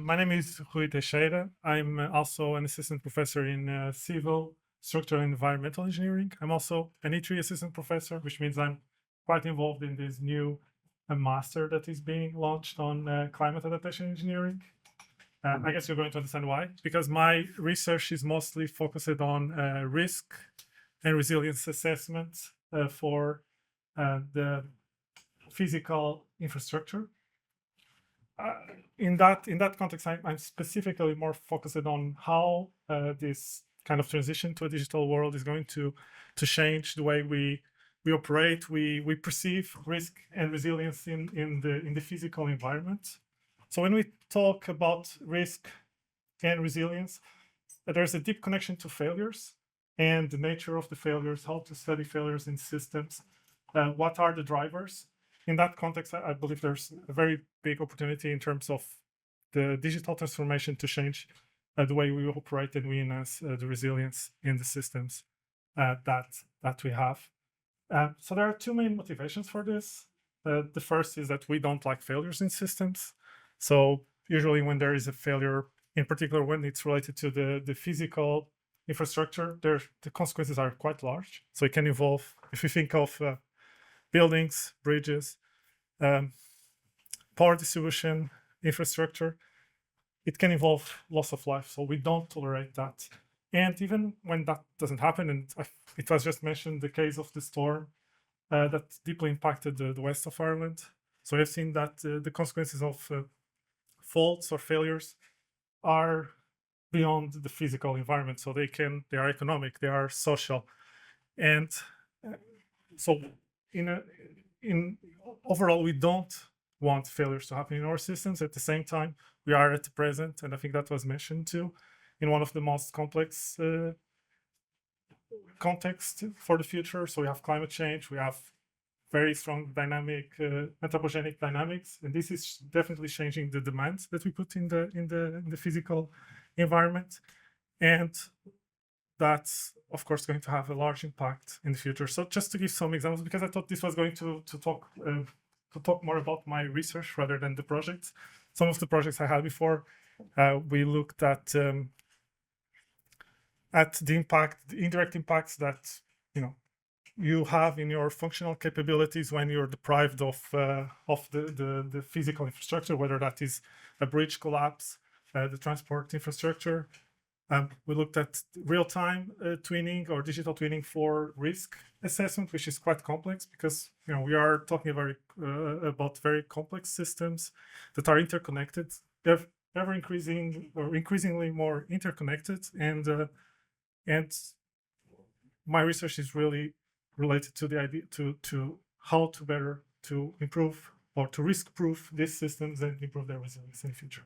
My name is Rui Teixeira. I'm also an assistant professor in civil, structural, and environmental engineering. I'm also an E3 assistant professor, which means I'm quite involved in this new master that is being launched on climate adaptation engineering. I guess you're going to understand why, because my research is mostly focused on risk and resilience assessment for the physical infrastructure. In that context, I'm specifically more focused on how this kind of transition to a digital world is going to change the way we operate, we perceive risk and resilience in the physical environment. So when we talk about risk and resilience, there's a deep connection to failures and the nature of the failures, how to study failures in systems, what are the drivers. In that context, I believe there's a very big opportunity in terms of the digital transformation to change the way we operate and we enhance the resilience in the systems that we have. So there are two main motivations for this. The first is that we don't like failures in systems. So usually when there is a failure, in particular when it's related to the physical infrastructure, the consequences are quite large. So it can involve, if you think of buildings, bridges, power distribution, infrastructure, it can involve loss of life. So we don't tolerate that. And even when that doesn't happen, and it was just mentioned the case of the storm that deeply impacted the west of Ireland. So we've seen that the consequences of faults or failures are beyond the physical environment. So they are economic, they are social. And so in overall, we don't want failures to happen in our systems. At the same time, we are at the present, and I think that was mentioned too, in one of the most complex contexts for the future. So we have climate change, we have very strong dynamic anthropogenic dynamics, and this is definitely changing the demands that we put in the physical environment, and that's of course going to have a large impact in the future. So just to give some examples, because I thought this was going to talk more about my research rather than the projects. Some of the projects I had before, we looked at the indirect impacts that you have in your functional capabilities when you're deprived of the physical infrastructure, whether that is a bridge collapse, the transport infrastructure. We looked at real-time twinning or digital twinning for risk assessment, which is quite complex because we are talking about very complex systems that are interconnected. They're ever increasing or increasingly more interconnected, and my research is really related to the idea to how to better to improve or to risk-proof these systems and improve their resilience in the future.